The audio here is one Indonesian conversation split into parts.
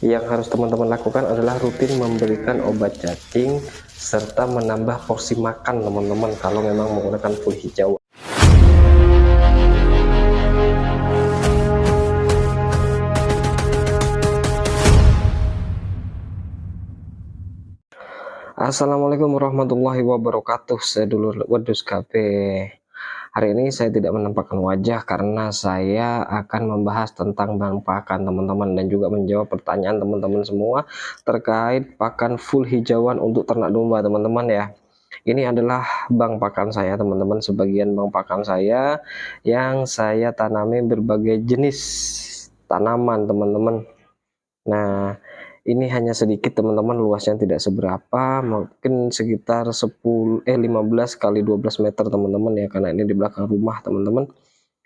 Yang harus teman-teman lakukan adalah rutin memberikan obat cacing serta menambah porsi makan teman-teman kalau memang menggunakan full hijau. Assalamualaikum warahmatullahi wabarakatuh, sedulur wedus Cafe. Hari ini saya tidak menampakkan wajah karena saya akan membahas tentang bahan pakan teman-teman dan juga menjawab pertanyaan teman-teman semua terkait pakan full hijauan untuk ternak domba teman-teman ya. Ini adalah bank pakan saya teman-teman, sebagian bank pakan saya yang saya tanami berbagai jenis tanaman teman-teman. Nah, ini hanya sedikit teman-teman, luasnya tidak seberapa, mungkin sekitar 15 kali 12 meter teman-teman ya, karena ini di belakang rumah teman-teman.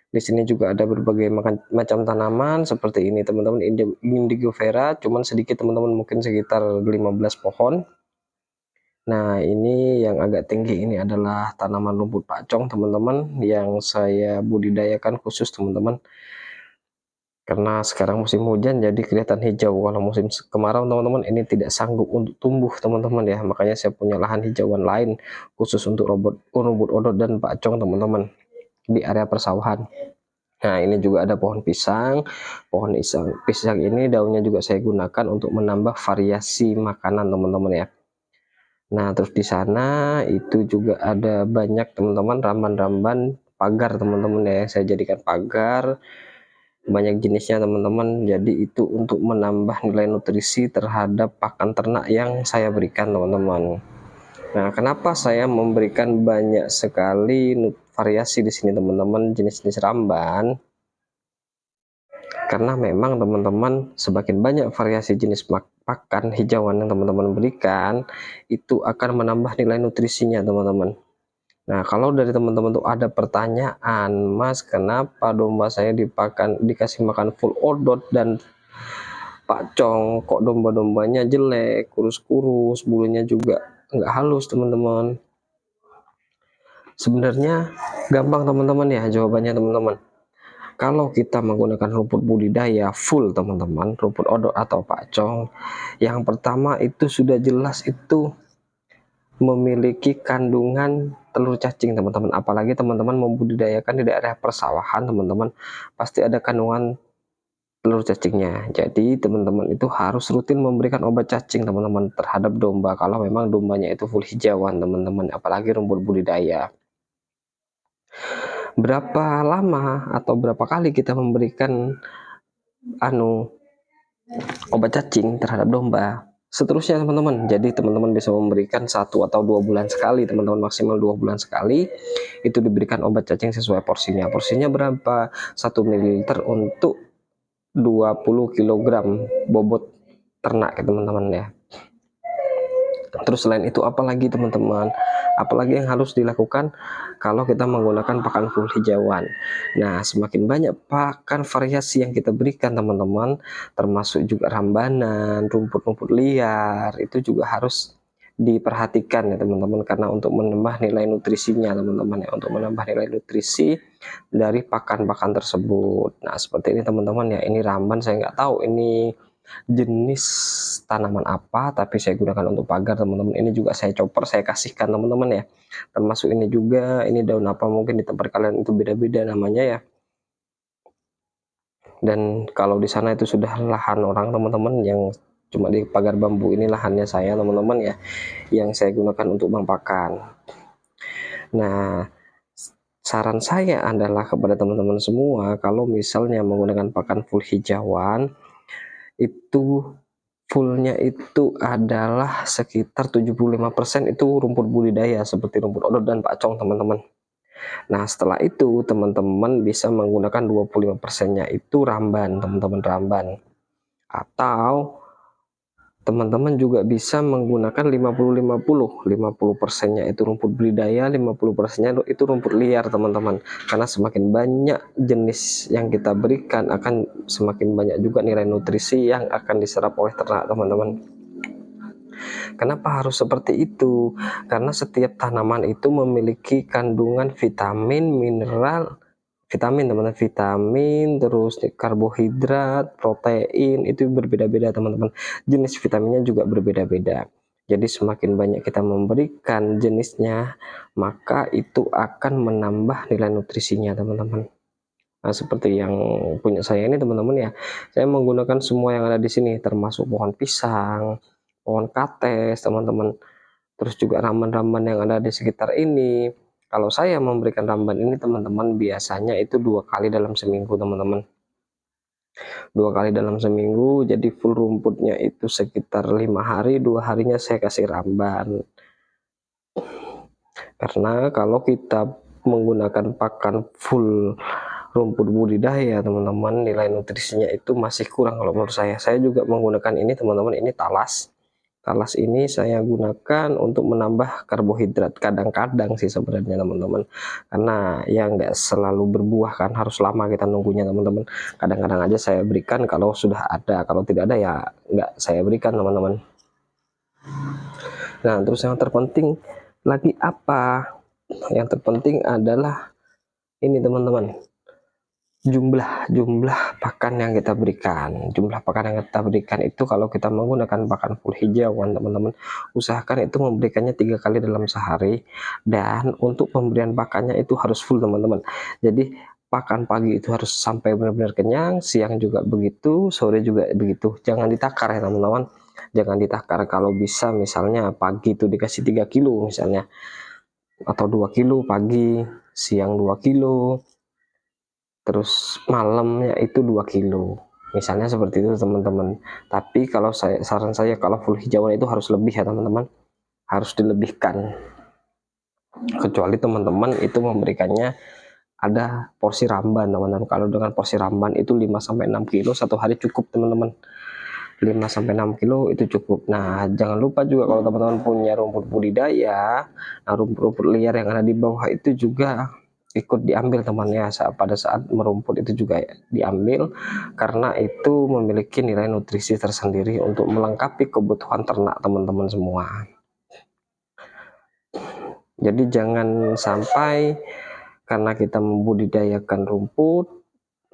Di sini juga ada berbagai macam tanaman seperti ini teman-teman, indigo vera, cuman sedikit teman-teman, mungkin sekitar 15 pohon. Nah, ini yang agak tinggi ini adalah tanaman rumput pakcong teman-teman, yang saya budidayakan khusus teman-teman. Karena sekarang musim hujan jadi kelihatan hijau. Kalau musim kemarau teman-teman ini tidak sanggup untuk tumbuh teman-teman ya, makanya saya punya lahan hijauan lain khusus untuk rumput odot dan pakcong teman-teman di area persawahan. Nah, ini juga ada pohon pisang. Pohon pisang ini daunnya juga saya gunakan untuk menambah variasi makanan teman-teman ya. Nah, terus di sana itu juga ada banyak teman-teman ramban-ramban pagar teman-teman ya, saya jadikan pagar, banyak jenisnya teman-teman. Jadi itu untuk menambah nilai nutrisi terhadap pakan ternak yang saya berikan teman-teman. Nah, kenapa saya memberikan banyak sekali variasi di sini teman-teman, jenis-jenis ramban? Karena memang teman-teman semakin banyak variasi jenis pakan hijauan yang teman-teman berikan, itu akan menambah nilai nutrisinya teman-teman. Nah, kalau dari teman-teman tuh ada pertanyaan, Mas, kenapa domba saya dikasih makan full odot dan pakcong, kok domba-dombanya jelek, kurus-kurus, bulunya juga nggak halus, teman-teman? Sebenarnya gampang teman-teman ya jawabannya teman-teman. Kalau kita menggunakan rumput budidaya full teman-teman, rumput odot atau pakcong, yang pertama itu sudah jelas itu memiliki kandungan telur cacing teman-teman. Apalagi teman-teman membudidayakan di daerah persawahan teman-teman, pasti ada kandungan telur cacingnya. Jadi teman-teman itu harus rutin memberikan obat cacing teman-teman terhadap domba kalau memang dombanya itu full hijauan teman-teman, apalagi rumput budidaya. Berapa lama atau berapa kali kita memberikan obat cacing terhadap domba, seterusnya teman-teman. Jadi teman-teman bisa memberikan 1 atau 2 bulan sekali teman-teman, maksimal 2 bulan sekali itu diberikan obat cacing sesuai porsinya berapa, 1 ml untuk 20 kg bobot ternak ya teman-teman ya. Terus selain itu apalagi teman-teman, apalagi yang harus dilakukan kalau kita menggunakan pakan full hijauan. Nah, semakin banyak pakan variasi yang kita berikan teman-teman, termasuk juga rambanan, rumput-rumput liar, itu juga harus diperhatikan ya teman-teman, karena untuk menambah nilai nutrisinya teman-teman ya, untuk menambah nilai nutrisi dari pakan-pakan tersebut. Nah, seperti ini teman-teman ya, ini ramban, saya nggak tahu ini jenis tanaman apa, tapi saya gunakan untuk pagar teman-teman. Ini juga saya chopper, saya kasihkan teman-teman ya, termasuk ini juga, ini daun apa mungkin di tempat kalian itu beda-beda namanya ya. Dan kalau di sana itu sudah lahan orang teman-teman, yang cuma di pagar bambu ini lahannya saya teman-teman ya, yang saya gunakan untuk bank pakan. Nah, saran saya adalah kepada teman-teman semua, kalau misalnya menggunakan pakan full hijauan itu fullnya itu adalah sekitar 75% itu rumput budidaya seperti rumput odot dan pakcong teman-teman. Nah, setelah itu teman-teman bisa menggunakan 25%-nya itu ramban teman-teman, ramban. Atau teman-teman juga bisa menggunakan 50-50, 50%-nya itu rumput budidaya, 50%-nya itu rumput liar teman-teman. Karena semakin banyak jenis yang kita berikan, akan semakin banyak juga nilai nutrisi yang akan diserap oleh ternak teman-teman. Kenapa harus seperti itu? Karena setiap tanaman itu memiliki kandungan vitamin, mineral, vitamin teman-teman, vitamin, terus karbohidrat, protein, itu berbeda-beda teman-teman. Jenis vitaminnya juga berbeda-beda. Jadi semakin banyak kita memberikan jenisnya, maka itu akan menambah nilai nutrisinya teman-teman. Nah, seperti yang punya saya ini teman-teman ya, saya menggunakan semua yang ada di sini, termasuk pohon pisang, pohon kates teman-teman, terus juga ramban-ramban yang ada di sekitar ini. Kalau saya memberikan ramban ini teman-teman, biasanya itu 2 kali dalam seminggu teman-teman. 2 kali dalam seminggu, jadi full rumputnya itu sekitar 5 hari, 2 harinya saya kasih ramban. Karena kalau kita menggunakan pakan full rumput budidaya teman-teman, nilai nutrisinya itu masih kurang kalau menurut saya. Saya juga menggunakan ini teman-teman, ini talas. Talas ini saya gunakan untuk menambah karbohidrat kadang-kadang sih sebenarnya teman-teman, karena ya nggak selalu berbuah kan, harus lama kita nunggunya teman-teman. Kadang-kadang aja saya berikan kalau sudah ada, kalau tidak ada ya nggak saya berikan teman-teman. Nah terus yang terpenting lagi apa? Yang terpenting adalah ini teman-teman, jumlah pakan yang kita berikan. Jumlah pakan yang kita berikan itu kalau kita menggunakan pakan full hijauan teman-teman, usahakan itu memberikannya 3 kali dalam sehari, dan untuk pemberian pakannya itu harus full teman-teman. Jadi pakan pagi itu harus sampai benar-benar kenyang, siang juga begitu, sore juga begitu. Jangan ditakar ya teman-teman, jangan ditakar. Kalau bisa misalnya pagi itu dikasih 3 kilo misalnya, atau 2 kilo pagi, siang 2 kilo, terus malamnya itu 2 kilo misalnya seperti itu teman-teman. Tapi kalau saran saya kalau full hijauan itu harus lebih ya teman-teman, harus dilebihkan. Kecuali teman-teman itu memberikannya ada porsi ramban teman-teman. Kalau dengan porsi ramban itu 5-6 kilo satu hari cukup teman-teman, 5-6 kilo itu cukup. Nah jangan lupa juga kalau teman-teman punya rumput budidaya, nah rumput-rumput liar yang ada di bawah itu juga ikut diambil temannya pada saat merumput, itu juga diambil karena itu memiliki nilai nutrisi tersendiri untuk melengkapi kebutuhan ternak teman-teman semua. Jadi jangan sampai karena kita membudidayakan rumput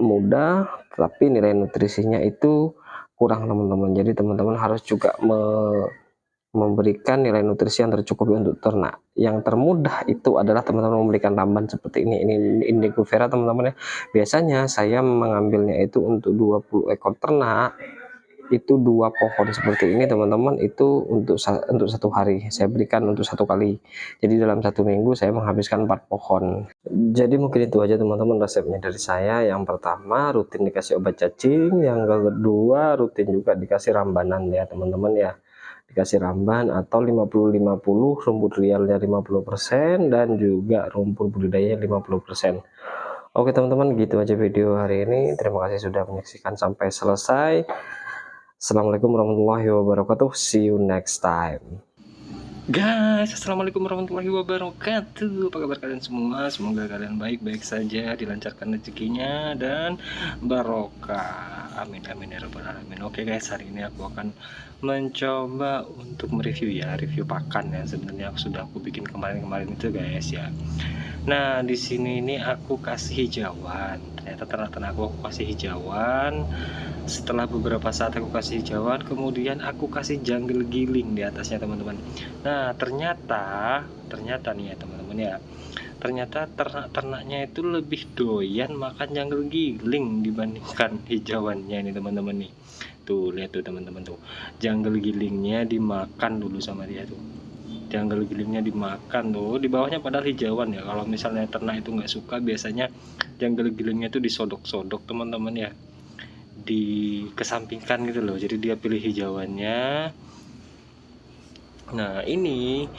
mudah tapi nilai nutrisinya itu kurang teman-teman. Jadi teman-teman harus juga memberikan nilai nutrisi yang tercukupi untuk ternak. Yang termudah itu adalah teman-teman memberikan ramban seperti ini indigo vera teman-teman ya. Biasanya saya mengambilnya itu untuk 20 ekor ternak, itu 2 pohon seperti ini teman-teman, itu untuk 1 hari saya berikan untuk 1 kali. Jadi dalam 1 minggu saya menghabiskan 4 pohon. Jadi mungkin itu aja teman-teman resepnya dari saya. Yang pertama rutin dikasih obat cacing, yang kedua rutin juga dikasih rambanan ya teman-teman ya, dikasih ramban atau 50-50, rumput liarnya 50% dan juga rumput budidaya 50%. Oke teman-teman, gitu aja video hari ini. Terima kasih sudah menyaksikan sampai selesai. Assalamualaikum warahmatullahi wabarakatuh. See you next time. Guys, assalamualaikum warahmatullahi wabarakatuh. Apa kabar kalian semua? Semoga kalian baik-baik saja, dilancarkan rezekinya dan barokah. Amin amin ya rabbal alamin. Oke guys, hari ini aku akan mencoba untuk mereview ya, review pakan yang sebenarnya sudah aku bikin kemarin-kemarin itu guys ya. Nah di sini ini aku kasih hijauan. Ternyata ternak-ternak aku kasih hijauan. Setelah beberapa saat aku kasih hijauan, kemudian aku kasih jungle giling di atasnya teman-teman. Nah ternyata nih ya teman-teman ya, ternyata ternak-ternaknya itu lebih doyan makan jungle giling dibandingkan hijauannya ini teman-teman nih. Tuh lihat tuh teman-teman tuh, jungle gilingnya dimakan dulu sama dia tuh. Jungle gilingnya dimakan tuh, di bawahnya padahal hijauan ya. Kalau misalnya ternak itu nggak suka, biasanya jungle gilingnya itu disodok-sodok teman-teman ya, dikesampingkan gitu loh, jadi dia pilih hijauannya. Nah ini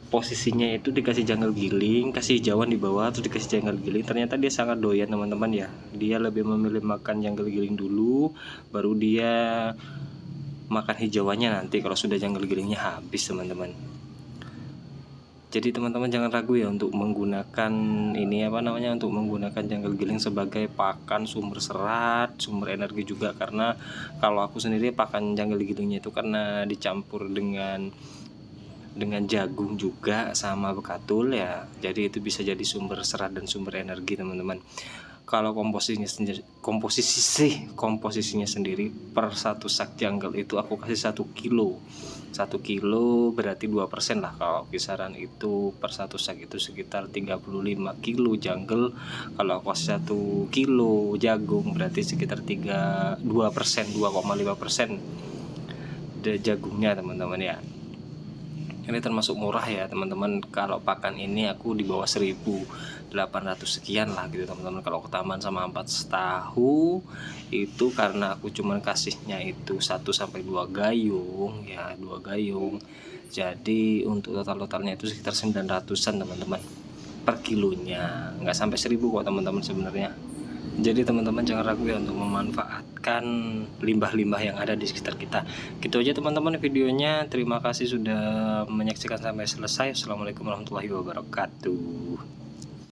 posisinya itu dikasih jungle giling, kasih hijauan di bawah, terus dikasih jungle giling. Ternyata dia sangat doyan teman-teman ya, dia lebih memilih makan jungle giling dulu, baru dia makan hijauannya nanti kalau sudah jungle gilingnya habis teman-teman. Jadi teman-teman jangan ragu ya untuk menggunakan ini untuk menggunakan jungle giling sebagai pakan sumber serat, sumber energi juga. Karena kalau aku sendiri pakan jungle gilingnya itu karena dicampur dengan dengan jagung juga sama bekatul ya. Jadi itu bisa jadi sumber serat dan sumber energi teman-teman. Kalau komposisinya sendiri per satu sak jungle itu aku kasih 1 kilo. 1 kilo berarti 2% lah, kalau kisaran itu per satu sak itu sekitar 35 kilo jungle. Kalau aku kasih 1 kilo jagung berarti sekitar 2%, 2,5% jagungnya teman-teman ya. Ini termasuk murah ya teman-teman. Kalau pakan ini aku di bawah 1.800 sekian lah gitu teman-teman. Kalau ke taman sama 4 tahu itu karena aku cuman kasihnya itu 1-2 gayung ya, 2 gayung. Jadi untuk totalnya itu sekitar 900-an teman-teman per kilonya, nggak sampai 1.000 kok teman-teman sebenarnya. Jadi teman-teman jangan ragu ya untuk memanfaatkan limbah-limbah yang ada di sekitar kita. Gitu aja teman-teman videonya. Terima kasih sudah menyaksikan sampai selesai. Assalamualaikum warahmatullahi wabarakatuh.